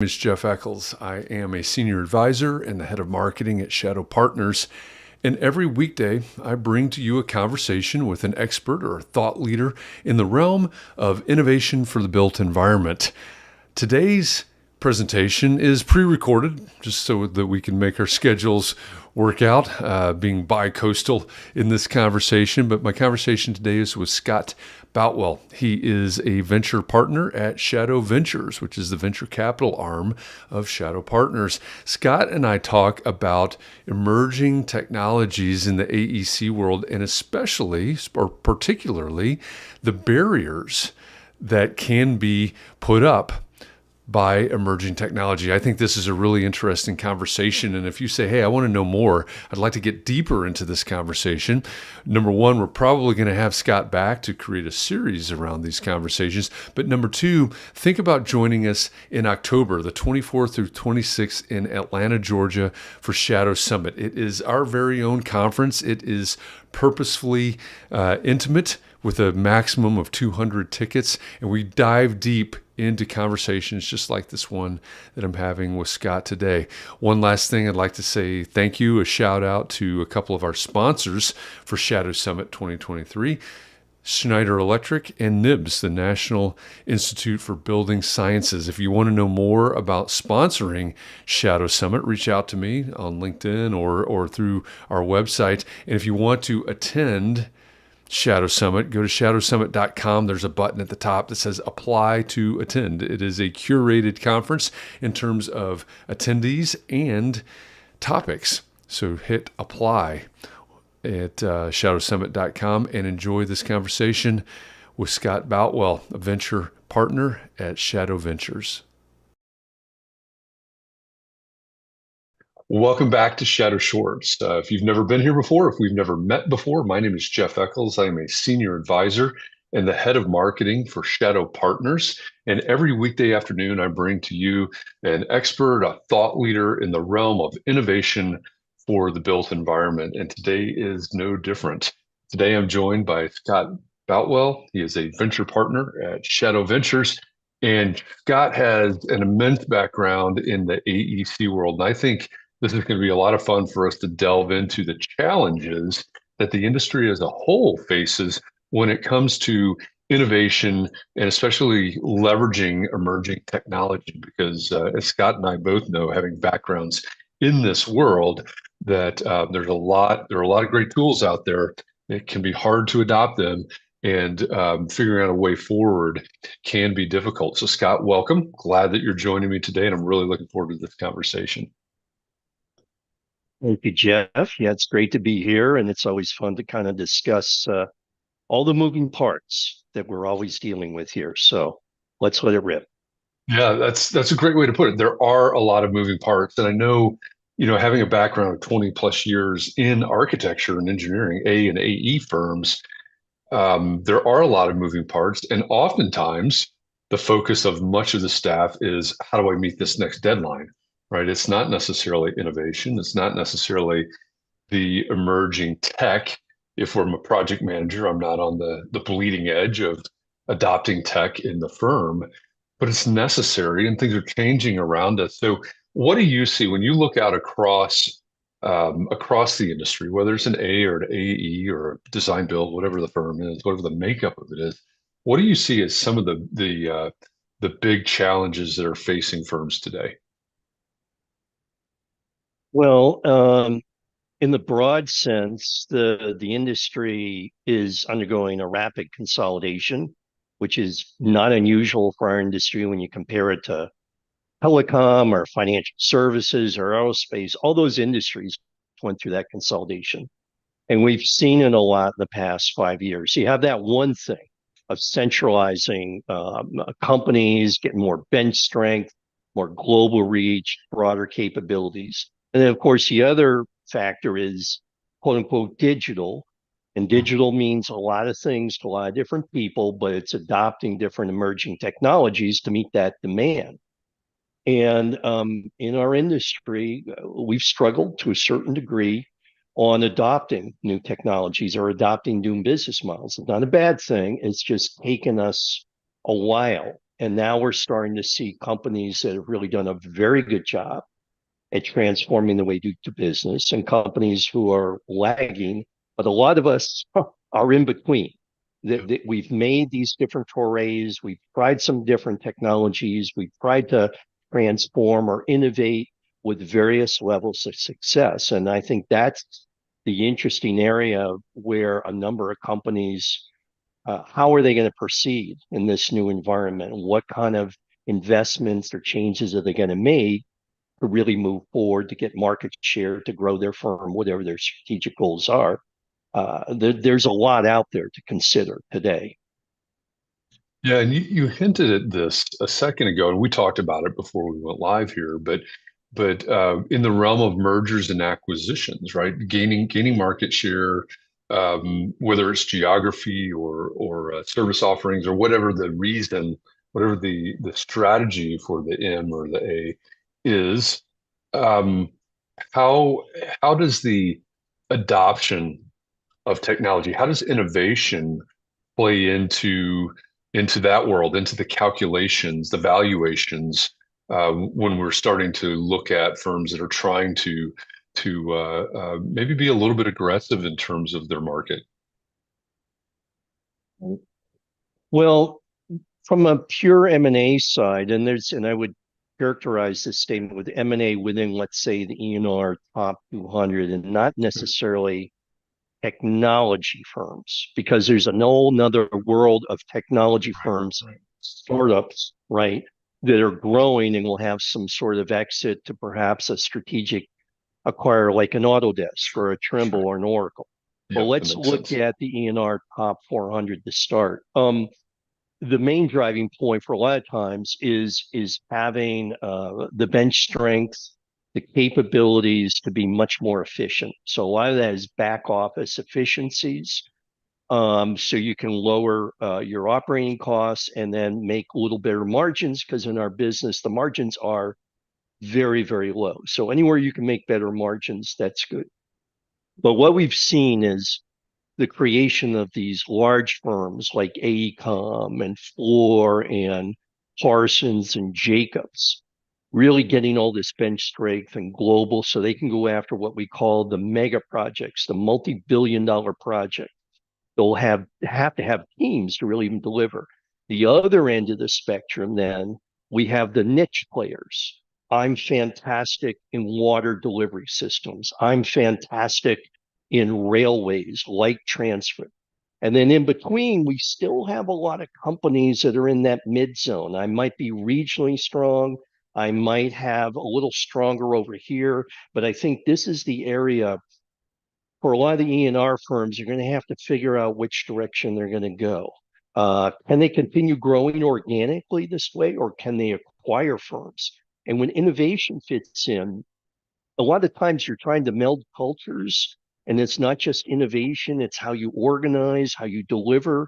My name is Jeff Echols. I am a senior advisor and the head of marketing at Shadow Partners. And every weekday, I bring to you a conversation with an expert or a thought leader in the realm of innovation for the built environment. Today's presentation is pre-recorded just so that we can make our schedules work out, being bi-coastal in this conversation. But my conversation today is with Scott Boutwell. He is a venture partner at Shadow Ventures, which is the venture capital arm of Shadow Partners. Scott and I talk about emerging technologies in the AEC world, and especially or particularly the barriers that can be put up by emerging technology. I think this is a really interesting conversation. And if you say, hey, I want to know more, I'd like to get deeper into this conversation. Number one, we're probably going to have Scott back to create a series around these conversations. But number two, think about joining us in October, the 24th through 26th in Atlanta, Georgia for Shadow Summit. It is our very own conference. It is purposefully intimate with a maximum of 200 tickets. And we dive deep into conversations just like this one that I'm having with Scott today. One last thing I'd like to say thank you, a shout out to a couple of our sponsors for Shadow Summit 2023, Schneider Electric and NIBS, the National Institute for Building Sciences. If you want to know more about sponsoring Shadow Summit, reach out to me on LinkedIn or through our website. And if you want to attend Shadow Summit, go to shadowsummit.com. There's a button at the top that says apply to attend. It is a curated conference in terms of attendees and topics. So hit apply at shadowsummit.com and enjoy this conversation with Scott Boutwell, a venture partner at Shadow Ventures. Welcome back to Shadow Shorts. If you've never been here before, if we've never met before, my name is Jeff Echols. I am a senior advisor and the head of marketing for Shadow Partners. And every weekday afternoon, I bring to you an expert, a thought leader in the realm of innovation for the built environment. And today is no different. Today, I'm joined by Scott Boutwell. He is a venture partner at Shadow Ventures. And Scott has an immense background in the AEC world. And I think this is going to be a lot of fun for us to delve into the challenges that the industry as a whole faces when it comes to innovation and especially leveraging emerging technology. Because as Scott and I both know, having backgrounds in this world, that there are a lot of great tools out there. It can be hard to adopt them, and figuring out a way forward can be difficult. So Scott, welcome. Glad that you're joining me today, and I'm really looking forward to this conversation. Thank you, Jeff. Yeah, it's great to be here, and it's always fun to kind of discuss all the moving parts that we're always dealing with here. So let's let it rip. Yeah, that's a great way to put it. There are a lot of moving parts, and I know, having a background of 20 plus years in architecture and engineering, A and AE firms, there are a lot of moving parts, and oftentimes the focus of much of the staff is how do I meet this next deadline, right? It's not necessarily innovation. It's not necessarily the emerging tech. If I'm a project manager, I'm not on the bleeding edge of adopting tech in the firm, but it's necessary and things are changing around us. So what do you see when you look out across the industry, whether it's an A or an AE or a design build, whatever the firm is, whatever the makeup of it is, what do you see as some of the big challenges that are facing firms today? Well, in the broad sense, the industry is undergoing a rapid consolidation, which is not unusual for our industry when you compare it to telecom or financial services or aerospace. All those industries went through that consolidation. And we've seen it a lot in the past 5 years. You have that one thing of centralizing companies, getting more bench strength, more global reach, broader capabilities. And then, of course, the other factor is quote unquote digital. And digital means a lot of things to a lot of different people, but it's adopting different emerging technologies to meet that demand. And in our industry, we've struggled to a certain degree on adopting new technologies or adopting new business models. It's not a bad thing. It's just taken us a while. And now we're starting to see companies that have really done a very good job at transforming the way we do business, and companies who are lagging. But a lot of us are in between. That we've made these different forays, we've tried some different technologies, we've tried to transform or innovate with various levels of success. And I think that's the interesting area where a number of companies, how are they going to proceed in this new environment? What kind of investments or changes are they going to make to really move forward, to get market share, to grow their firm, whatever their strategic goals are? There's a lot out there to consider today. Yeah, and you hinted at this a second ago, and we talked about it before we went live here, but in the realm of mergers and acquisitions, right? Gaining market share, whether it's geography or service offerings or whatever the reason, whatever the strategy for the M or the A is, um, how how does the adoption of technology, how does innovation play into that world, into the calculations, the valuations, when we're starting to look at firms that are trying to maybe be a little bit aggressive in terms of their market. Well, from a pure M&A side, and I would characterize this statement with M&A within, let's say, the E&R top 200, and not necessarily technology firms, because there's a whole nother world of technology firms, Right. startups, right, that are growing and will have some sort of exit to perhaps a strategic acquire like an Autodesk or a Sure. Trimble or an Oracle. Well, Yep, that let's makes look sense. at the E&R top 400 to start. The main driving point for a lot of times is having the bench strength, the capabilities to be much more efficient. So a lot of that is back office efficiencies. So you can lower your operating costs and then make a little better margins, because in our business the margins are very, very low. So anywhere you can make better margins, that's good. But what we've seen is the creation of these large firms like AECOM and Fluor and Parsons and Jacobs, really getting all this bench strength and global, so they can go after what we call the mega projects, the multi-billion-dollar project. They'll have to have teams to really even deliver. The other end of the spectrum, then we have the niche players. I'm fantastic in water delivery systems. I'm fantastic in railways, light transfer. And then in between, we still have a lot of companies that are in that mid zone. I might be regionally strong. I might have a little stronger over here, but I think this is the area for a lot of the E&R firms. You're going to have to figure out which direction they're going to go. Can they continue growing organically this way, or can they acquire firms? And when innovation fits in, a lot of times you're trying to meld cultures, and it's not just innovation, it's how you organize, how you deliver.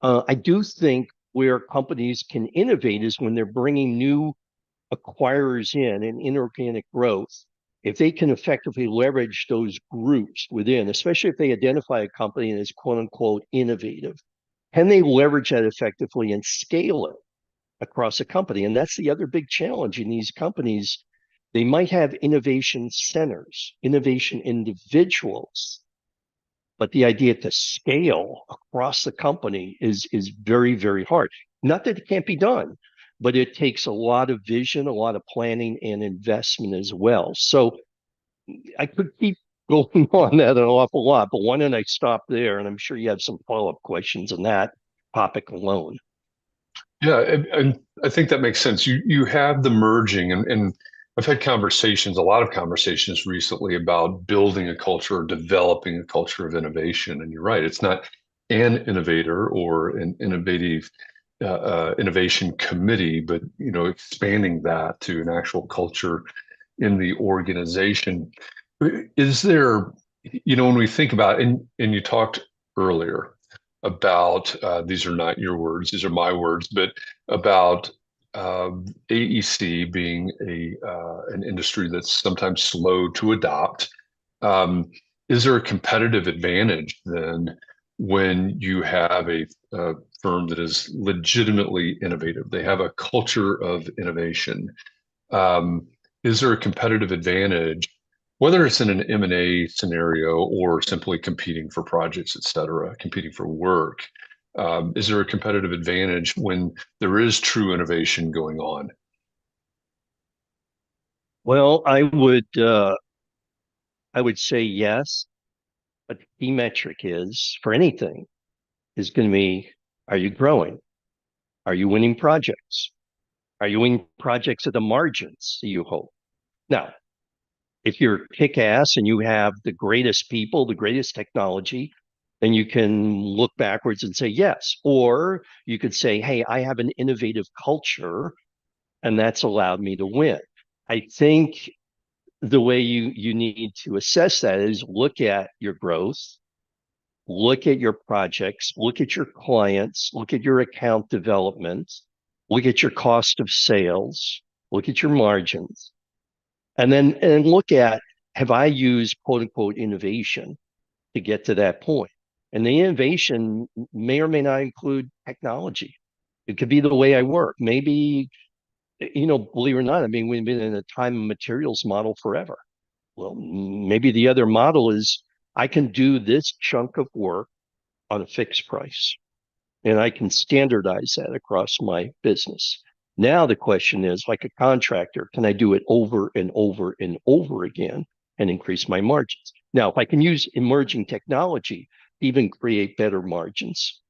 I do think where companies can innovate is when they're bringing new acquirers in and inorganic growth. If they can effectively leverage those groups within, especially if they identify a company as quote unquote innovative, can they leverage that effectively and scale it across a company? And that's the other big challenge in these companies. They might have innovation centers, innovation individuals, but the idea to scale across the company is very, very hard. Not that it can't be done, but it takes a lot of vision, a lot of planning and investment as well. So I could keep going on that an awful lot, but why don't I stop there? And I'm sure you have some follow-up questions on that topic alone. Yeah, and I think that makes sense. You have the merging, and I've had conversations, a lot of conversations recently about building a culture or developing a culture of innovation. And you're right, it's not an innovator or an innovative innovation committee, but expanding that to an actual culture in the organization. Is there, when we think about, and you talked earlier about, these are not your words, these are my words, but about AEC being an industry that's sometimes slow to adopt. Um, is there a competitive advantage then when you have a firm that is legitimately innovative? They have a culture of innovation. Um, is there a competitive advantage, whether it's in an M&A scenario or simply competing for projects, et cetera, competing for work? Is there a competitive advantage when there is true innovation going on? Well, I would say yes, but the key metric is for anything is going to be, are you growing? Are you winning projects? Are you winning projects at the margins you hope? Now, if you're kick ass and you have the greatest people, the greatest technology, then you can look backwards and say yes. Or you could say, hey, I have an innovative culture and that's allowed me to win. I think the way you need to assess that is look at your growth, look at your projects, look at your clients, look at your account development, look at your cost of sales, look at your margins, and look at, have I used quote unquote innovation to get to that point? And the innovation may or may not include technology. It could be the way I work. Maybe, believe it or not, I mean, we've been in a time and materials model forever. Well, maybe the other model is I can do this chunk of work on a fixed price and I can standardize that across my business. Now the question is, like a contractor, can I do it over and over and over again and increase my margins? Now, if I can use emerging technology to even create better margins,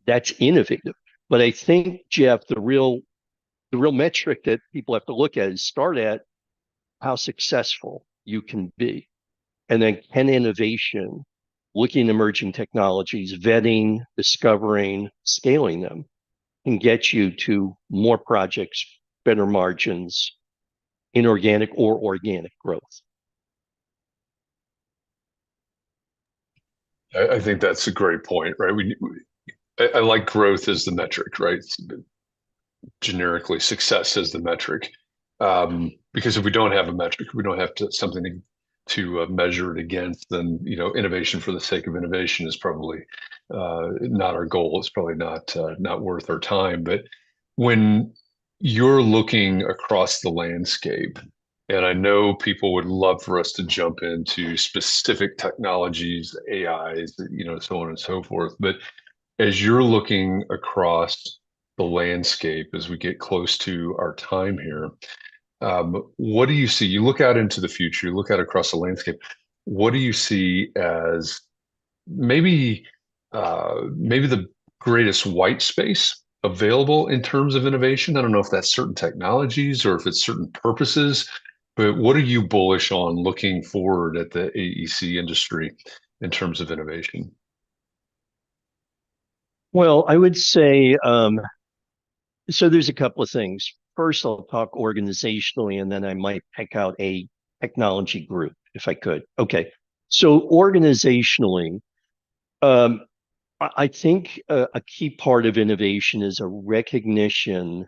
that's innovative. But I think, Jeff, the real metric that people have to look at is start at how successful you can be. And then can innovation, looking at emerging technologies, vetting, discovering, scaling them, can get you to more projects, better margins, inorganic or organic growth. I think that's a great point, right? I like growth as the metric, right? Generically, success as the metric. Because if we don't have a metric, we don't have something to measure it against, then innovation for the sake of innovation is probably not our goal. It's probably not worth our time. But when you're looking across the landscape, and I know people would love for us to jump into specific technologies, AIs, so on and so forth. But as you're looking across the landscape as we get close to our time here, what do you see? You look out into the future, you look out across the landscape. What do you see as maybe maybe the greatest white space available in terms of innovation? I don't know if that's certain technologies or if it's certain purposes, but what are you bullish on looking forward at the AEC industry in terms of innovation? Well, I would say so. There's a couple of things. First, I'll talk organizationally, and then I might pick out a technology group if I could. Okay. So organizationally, um, I think a key part of innovation is a recognition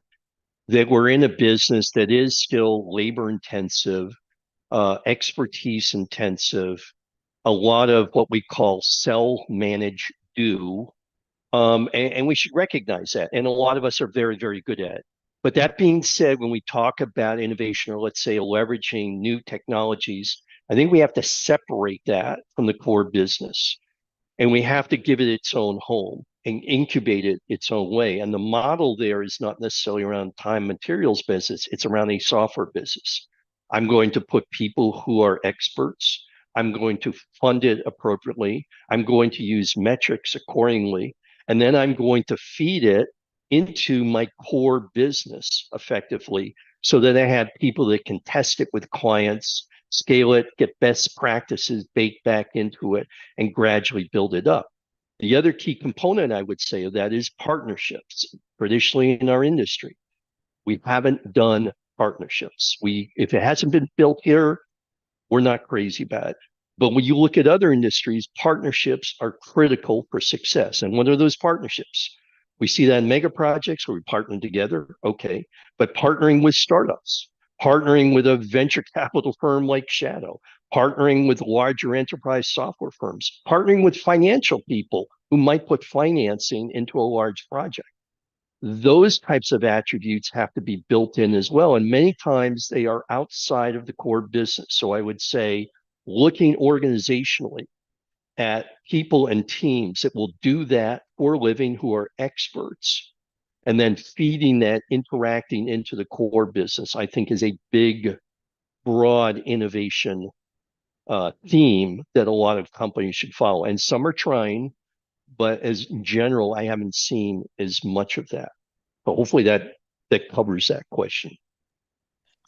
that we're in a business that is still labor intensive, expertise intensive, a lot of what we call sell, manage, do. And we should recognize that. And a lot of us are very, very good at it. But that being said, when we talk about innovation, or let's say leveraging new technologies, I think we have to separate that from the core business and we have to give it its own home and incubate it its own way. And the model there is not necessarily around time materials business, it's around a software business. I'm going to put people who are experts. I'm going to fund it appropriately. I'm going to use metrics accordingly. And then I'm going to feed it into my core business effectively so that I have people that can test it with clients, scale it, get best practices baked back into it, and gradually build it up. The other key component I would say of that is partnerships. Traditionally in our industry, we haven't done partnerships. If it hasn't been built here, we're not crazy about it. But when you look at other industries, partnerships are critical for success. And what are those partnerships? We see that in mega projects where we partner together, okay, but partnering with startups, partnering with a venture capital firm like Shadow, partnering with larger enterprise software firms, partnering with financial people who might put financing into a large project. Those types of attributes have to be built in as well. And many times they are outside of the core business. So I would say looking organizationally at people and teams that will do that for a living who are experts and then feeding that interacting into the core business, I think is a big, broad innovation theme that a lot of companies should follow. And some are trying, but as in general, I haven't seen as much of that. But hopefully that covers that question.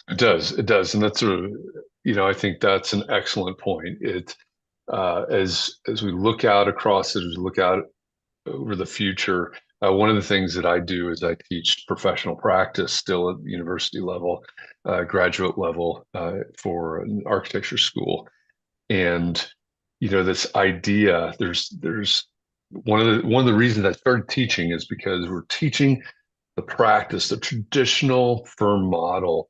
It does, and I think that's an excellent point. As we look out across it, as we look out over the future, one of the things that I do is I teach professional practice still at the university level, graduate level, for an architecture school. And this idea, there's one of the reasons I started teaching is because we're teaching the practice, the traditional firm model,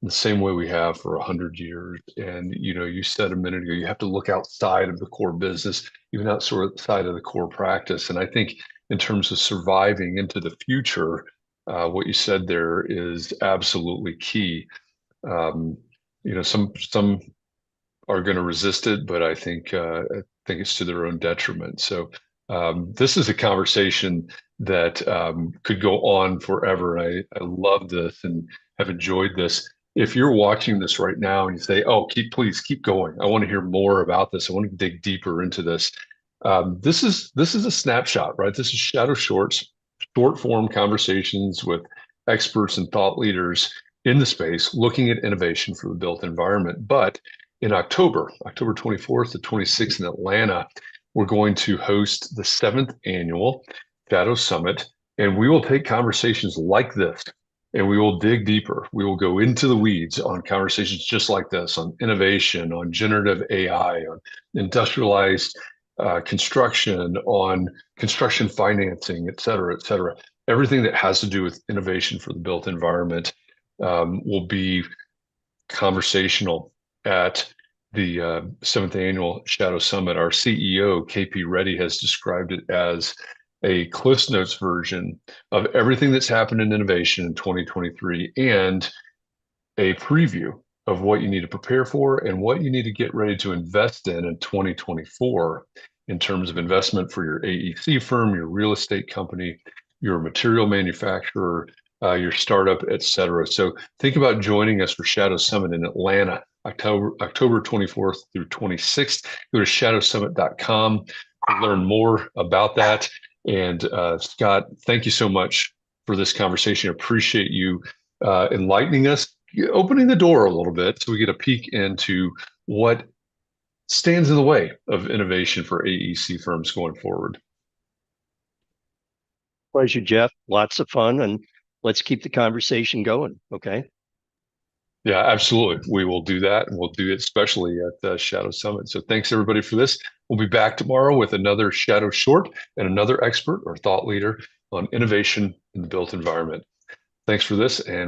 the same way we have for 100 years. And you said a minute ago, you have to look outside of the core business, even outside of the core practice. And I think in terms of surviving into the future, what you said there is absolutely key. Um, some are going to resist it, but I think it's to their own detriment. So this is a conversation that could go on forever. I love this and have enjoyed this. If you're watching this right now and you say, "Oh, please keep going. I want to hear more about this. I want to dig deeper into this." This is a snapshot, right? This is Shadow Shorts, short form conversations with experts and thought leaders in the space, looking at innovation for the built environment. But in October 24th to 26th in Atlanta, we're going to host the 7th annual Shadow Summit, and we will take conversations like this and we will dig deeper. We will go into the weeds on conversations just like this, on innovation, on generative AI, on industrialized construction, on construction financing, et cetera, et cetera. Everything that has to do with innovation for the built environment will be conversational at the 7th annual Shadow Summit. Our CEO, KP Reddy, has described it as a Cliff Notes version of everything that's happened in innovation in 2023 and a preview of what you need to prepare for and what you need to get ready to invest in 2024 in terms of investment for your AEC firm, your real estate company, your material manufacturer, your startup, et cetera. So think about joining us for Shadow Summit in Atlanta, October 24th through 26th. Go to shadowsummit.com to learn more about that. And Scott, thank you so much for this conversation. I appreciate you enlightening us, opening the door a little bit so we get a peek into what stands in the way of innovation for AEC firms going forward. Pleasure, Jeff. Lots of fun, and let's keep the conversation going. Okay. Yeah, absolutely. We will do that, and we'll do it especially at the Shadow Summit. So thanks everybody for this. We'll be back tomorrow with another Shadow Short and another expert or thought leader on innovation in the built environment. Thanks for this, and